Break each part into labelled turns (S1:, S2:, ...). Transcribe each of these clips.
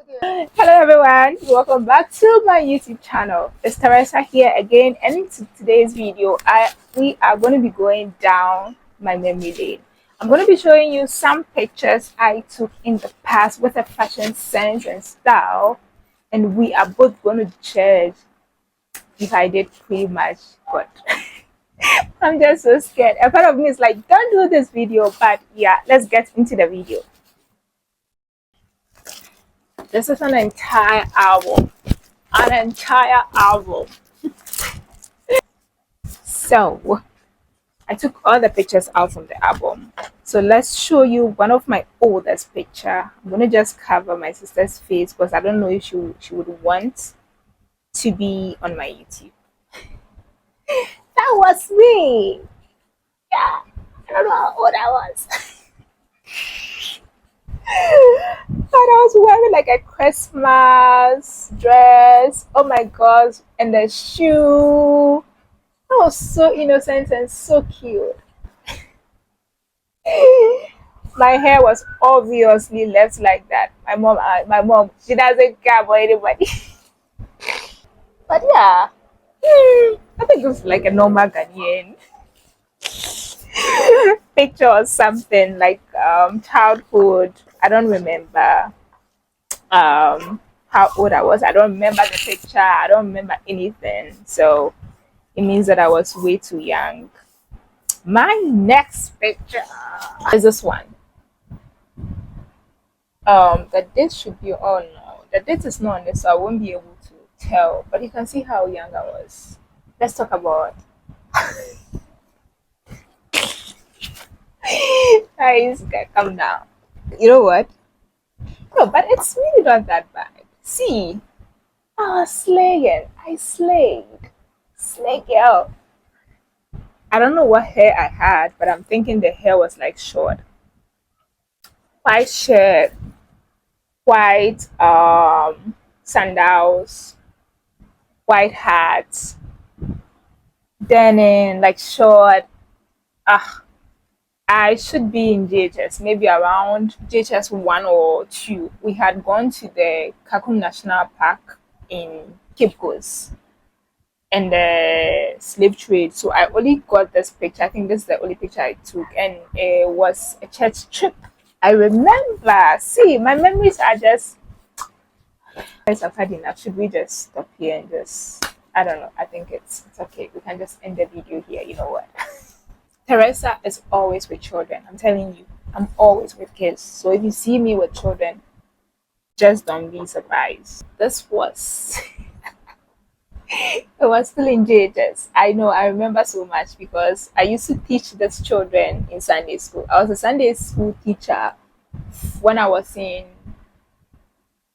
S1: Hello everyone, welcome back to my YouTube channel. It's Teresa here again, and in today's video, we are going to be going down my memory lane. I'm going to be showing you some pictures I took in the past with a fashion sense and style, and we are both going to judge if I did pretty much good. I'm just so scared. A part of me is like, don't do this video, but yeah, let's get into the video. This is an entire album. An entire album. So I took all the pictures out from the album. So let's show you one of my oldest picture. I'm gonna just cover my sister's face because I don't know if she would want to be on my YouTube. That was me. Yeah, I don't know how old I was. But I was wearing like a Christmas dress. Oh my gosh, and the shoe. I was so innocent and so cute. My hair was obviously left like that. My mom, she doesn't care about anybody. But yeah, I think it was like a normal Ghanaian picture or something like childhood. I don't remember how old I was. I don't remember the picture. I don't remember anything. So it means that I was way too young. My next picture is this one. The date should be on now. The date is not on this, so I won't be able to tell. But you can see how young I was. Let's talk about. Guys, calm down. You know what? No, but it's really not that bad. See, I was slaying. I slayed. Slay girl. I don't know what hair I had, but I'm thinking the hair was like short. White shirt, white sandals, white hat, denim, like short. Ah, I should be in JHS, maybe around JHS 1 or 2. We had gone to the Kakum National Park in Cape Coast and the slave trade. So I only got this picture. I think this is the only picture I took, and it was a church trip. I remember. See, my memories are just. Guys, I've had enough. Should we just stop here and just? I don't know. I think it's okay. We can just end the video here. You know what? Teresa is always with children. I'm telling you, I'm always with kids. So if you see me with children, just don't be surprised. This was it was still in JHS. I know I remember so much because I used to teach these children in Sunday school. I was a Sunday school teacher when I was in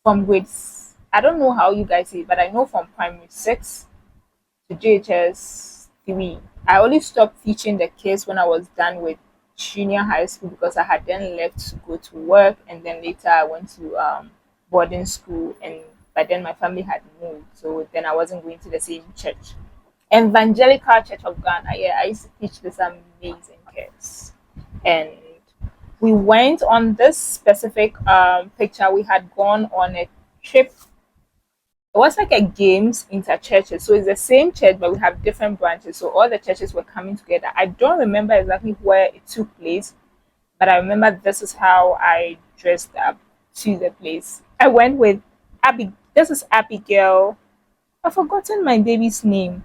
S1: from grades. I don't know how you guys say it, but I know from primary 6 to JHS 3. I only stopped teaching the kids when I was done with junior high school because I had then left to go to work, and then later I went to boarding school, and by then my family had moved, so then I wasn't going to the same church. Evangelical Church of Ghana. Yeah, I used to teach these amazing kids, and we went on this specific picture. We had gone on a trip. It was like a games inter churches, so it's the same church but we have different branches, so all the churches were coming together. I don't remember exactly where it took place, but I remember this is how I dressed up to the place. I went with Abby. This is Abigail. I've forgotten my baby's name.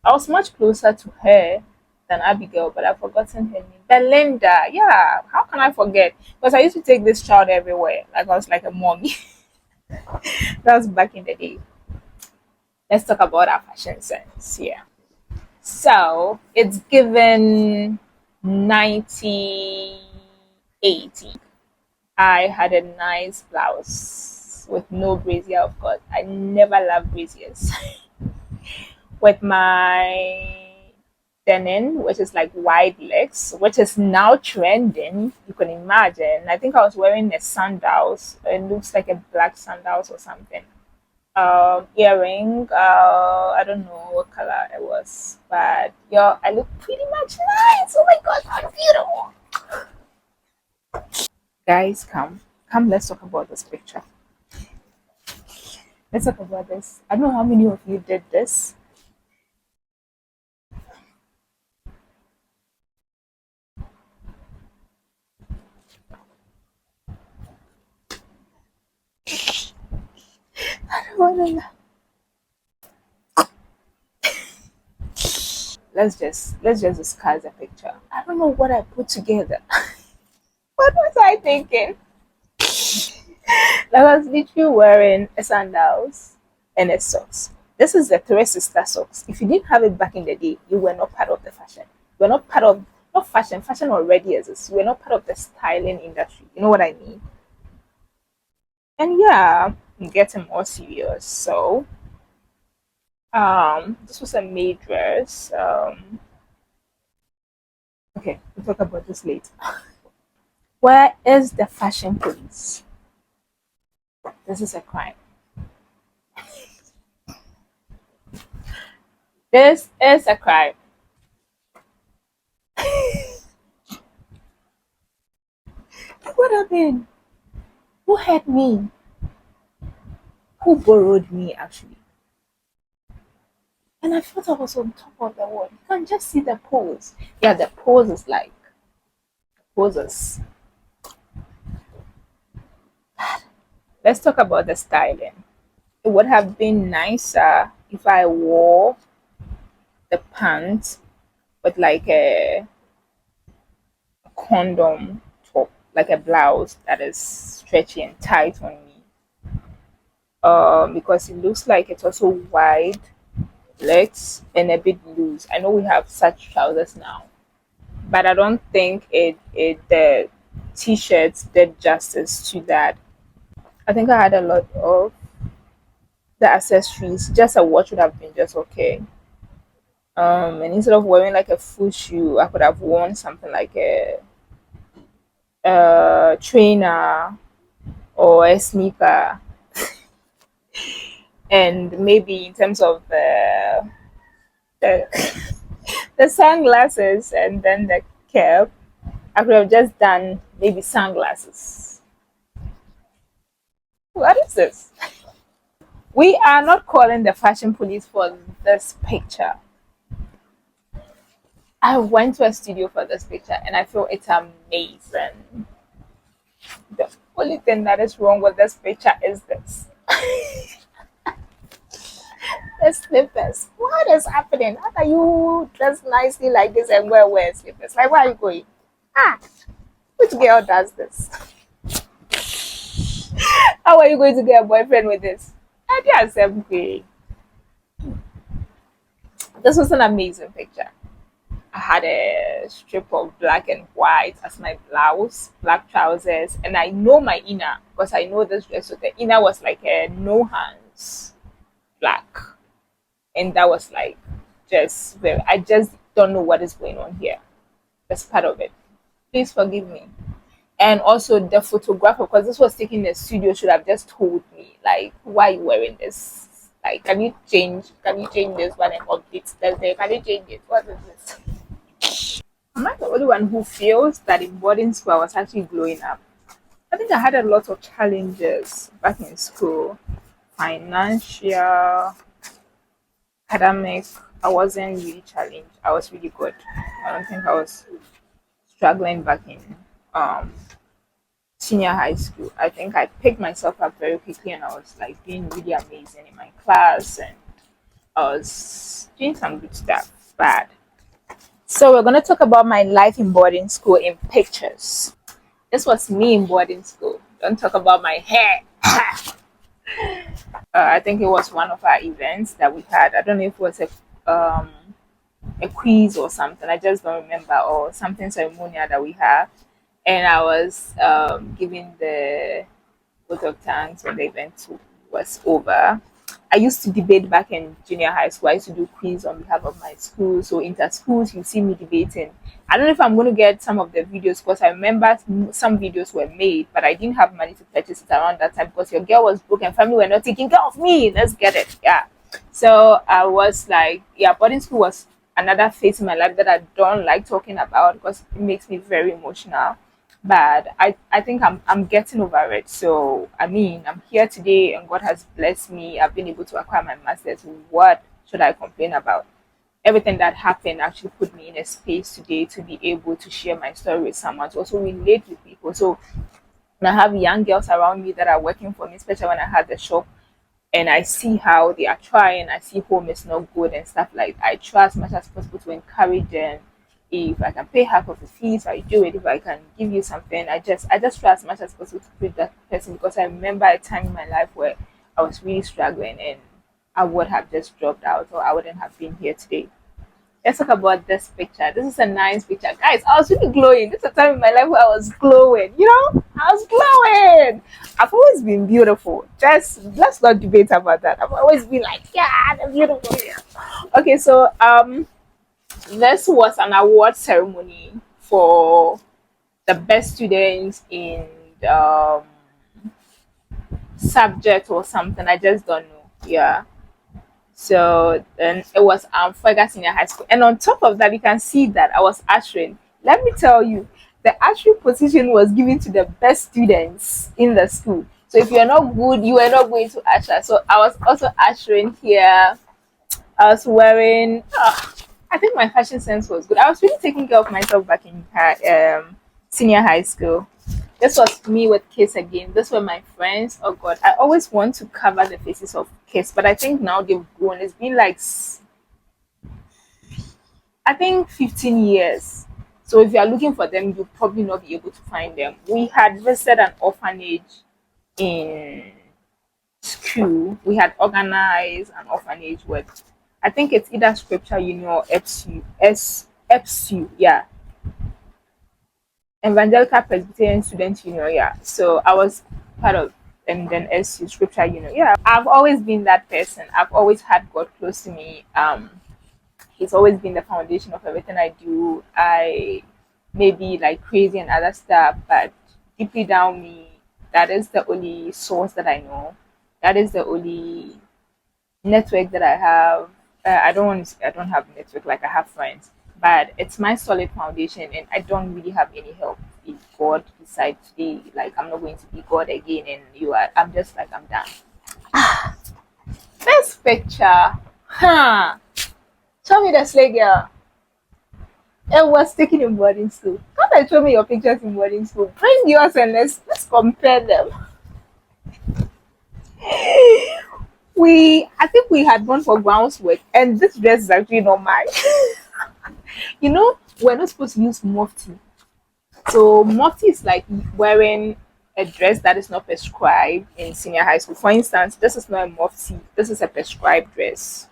S1: I was much closer to her than Abigail, but I've forgotten her name. Belinda. Yeah, how can I forget? Because I used to take this child everywhere, like I was like a mommy. That was back in the day. Let's talk about our fashion sense here. So it's given 1980. I had a nice blouse with no brazier, of course. I never loved braziers. With my denim, which is like wide legs, which is now trending. You can imagine. I think I was wearing a sandals. It looks like a black sandals or something. Earring. I don't know what color it was, but yeah, I look pretty much nice. Oh my god, I'm beautiful. Guys, come, let's talk about this picture. Let's talk about this. I don't know how many of you did this. I don't want to. Let's just discuss the picture. I don't know what I put together. What was I thinking? I was literally wearing a sandals and a socks. This is the three sister socks. If you didn't have it back in the day, you were not part of the fashion. You were not part of not fashion. Fashion already exists. You were not part of the styling industry. You know what I mean? And yeah, I'm getting more serious. So this was a maid dress. Okay, we'll talk about this later. Where is the fashion police? This is a crime. This is a crime. What happened? Who had me? Who borrowed me actually? And I thought I was on top of the world. You can just see the pose. Yeah, the pose is like poses. Let's talk about the styling. It would have been nicer if I wore the pants with like a condom top, like a blouse that is stretchy and tight on me. Because it looks like it's also wide legs and a bit loose. I know we have such trousers now, but I don't think it the t-shirts did justice to that. I think I had a lot of the accessories. Just a watch would have been just okay. And instead of wearing like a full shoe, I could have worn something like a trainer or a sneaker. And maybe in terms of the the sunglasses and then the cap, I could have just done maybe sunglasses. What is this? We are not calling the fashion police for this picture. I went to a studio for this picture and I feel it's amazing. The only thing that is wrong with this picture is this. The slippers. What is happening? How are you dressed nicely like this and wear slippers? Like, where are you going? Ah, which girl does this? How are you going to get a boyfriend with this? I did simply. This was an amazing picture. I had a strip of black and white as my blouse, black trousers, and I know my inner because I know this dress. So the inner was like a no hands black, and that was like just very. I just don't know what is going on here. That's part of it. Please forgive me. And also the photographer, because this was taken in the studio, should have just told me like, why are you wearing this? Like, can you change this one and complete this day? Can you change it? What is this? Am I the only one who feels that in boarding school I was actually growing up? I think I had a lot of challenges back in school. Financial, academic, I wasn't really challenged. I was really good. I don't think I was struggling back in um senior high school. I think I picked myself up very quickly and I was like doing really amazing in my class and I was doing some good stuff. Bad. So we're gonna talk about my life in boarding school in pictures. This was me in boarding school. Don't talk about my hair. I think it was one of our events that we had. I don't know if it was a quiz or something. I just don't remember, or something ceremonial that we had. And I was giving the vote of thanks when the event was over. I used to debate back in junior high school. I used to do quiz on behalf of my school. So inter schools, you see me debating. I don't know if I'm going to get some of the videos because I remember some videos were made, but I didn't have money to purchase it around that time because your girl was broke and family were not taking care of me. Let's get it. Yeah. So I was like, yeah, boarding school was another phase in my life that I don't like talking about because it makes me very emotional. But I think I'm getting over it. So I mean, I'm here today and God has blessed me. I've been able to acquire my master's. What should I complain about? Everything that happened actually put me in a space today to be able to share my story with someone, to also relate with people. So when I have young girls around me that are working for me, especially when I had the shop, and I see how they are trying, I see home is not good and stuff like that. I try as much as possible to encourage them. If I can pay half of the fees, I do it. If I can give you something, I just try as much as possible to treat that person, because I remember a time in my life where I was really struggling and I would have just dropped out, or I wouldn't have been here today. Let's talk about this picture. This is a nice picture. Guys, I was really glowing. This is a time in my life where I was glowing. I was glowing. I've always been beautiful. Just let's not debate about that. I've always been like, yeah, I'm beautiful. Yeah. Okay, so this was an award ceremony for the best students in the subject or something. I just don't know. Yeah. So then it was Fega Senior High School. And on top of that, you can see that I was ushering. Let me tell you, the ushering position was given to the best students in the school. So if you're not good, you are not going to usher. So I was also ushering here. I was wearing, I think my fashion sense was good. I was really taking care of myself back in senior high school. This was me with kids again. These were my friends. Oh God, I always want to cover the faces of kids, but I think now they've grown. It's been like I think 15 years. So if you are looking for them, you'll probably not be able to find them. We had visited an orphanage in school. We had organized an orphanage with, I think it's either Scripture Union or EPSU, yeah, Evangelical Presbyterian Student Union, yeah. So I was part of, and then SU Scripture Union. Yeah, I've always been that person. I've always had God close to me. He's always been the foundation of everything I do. I may be like crazy and other stuff, but deeply down me, that is the only source that I know. That is the only network that I have. I don't want to say I don't have network, like I have friends, but it's my solid foundation, and I don't really have any help. If God decides today, like I'm not going to be God again, and you are, I'm just like I'm done. This picture, huh? Show me the slay girl. It was taken in boarding school. Come and show me your pictures in boarding school. Bring yours and let's compare them. I think we had gone for grounds work, and this dress is actually not mine. We're not supposed to use mufti. So mufti is like wearing a dress that is not prescribed in senior high school. For instance, this is not a mufti. This is a prescribed dress.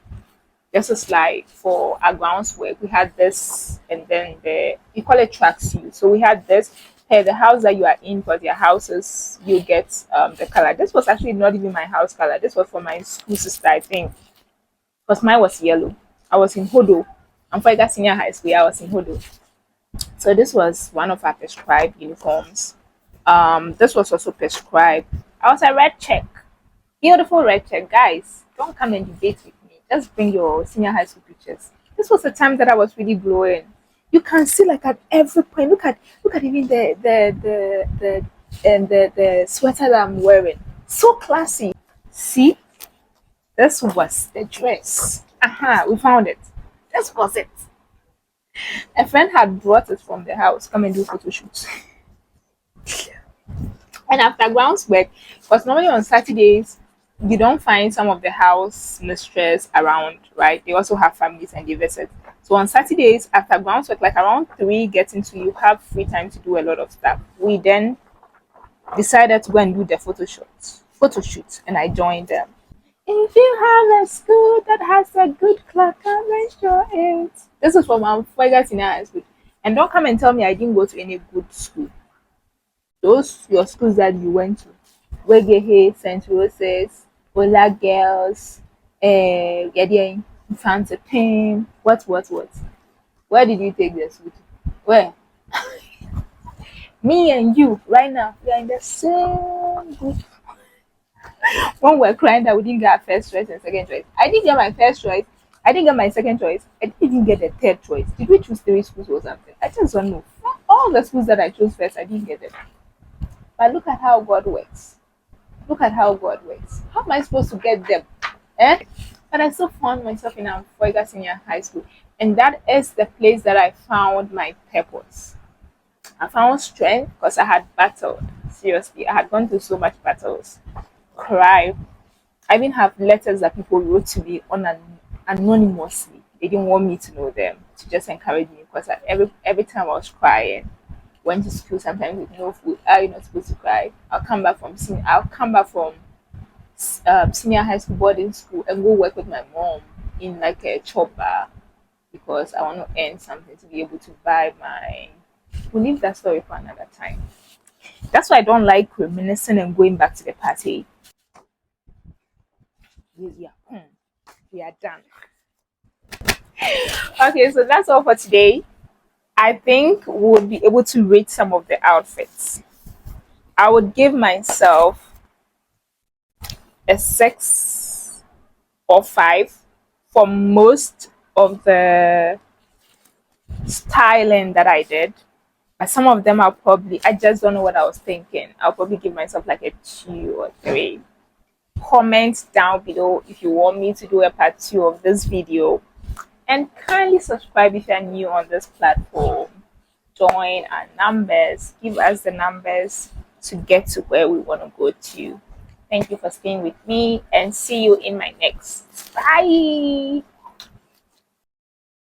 S1: This is like for our grounds work. We had this, and then we call it tracksuit. So we had this. Hey, the house that you are in, because your houses, you get the color. This was actually not even my house color. This was for my school sister, I think, because mine was yellow. I was in Hodo. I'm for senior high school. I was in Hodo. So this was one of our prescribed uniforms. This was also prescribed. I was a red check. Beautiful red check. Guys, don't come and debate with me. Just bring your senior high school pictures. This was the time that I was really glowing. You can see like at every point. Look at even the sweater that I'm wearing. So classy. See? This was the dress. We found it. This was it. A friend had brought it from the house. Come and do photo shoots. And after grounds work, because normally on Saturdays, you don't find some of the house mistress around, right? They also have families and they visit. So on Saturdays, after grounds work, like around 3 getting to, you have free time to do a lot of stuff. We then decided to go and do the photo shoots, and I joined them. If you have a school that has a good clock, come and show it. This is from Fega Senior High School. And don't come and tell me I didn't go to any good school. Those your schools that you went to, Wegehe, St. Rose's, Ola Girls, Yadian, Fancy Pin, what? Where did you take the school to? Where? Me and you, right now, we are in the same group. When we're crying that we didn't get our first choice and second choice. I didn't get my first choice. I didn't get my second choice. I didn't even get the third choice. Did we choose 3 schools or something? I just don't know. all the schools that I chose first, I didn't get them. But look at how God works. Look at how God works. How am I supposed to get them? Eh? But I still found myself in Amfoiga Senior High School. And that is the place that I found my purpose. I found strength because I had battled. Seriously, I had gone through so much battles. Cried. I even have letters that people wrote to me anonymously. They didn't want me to know them to just encourage me because every time I was crying, went to school sometimes with no food. Are you not supposed to cry? I'll come back from senior high school boarding school and go work with my mom in like a chopper because I want to earn something to be able to buy my. We'll leave that story for another time. That's why I don't like reminiscing and going back to the party. Yeah, we are done. Okay, so that's all for today. I think we'll be able to rate some of the outfits. I would give myself a 6 or 5 for most of the styling that I did. But some of them I just don't know what I was thinking. I'll probably give myself like a 2 or 3. Comment down below if you want me to do a part 2 of this video. And kindly subscribe if you're new on this platform. Join our numbers. Give us the numbers to get to where we want to go to. Thank you for staying with me and see you in my next. Bye.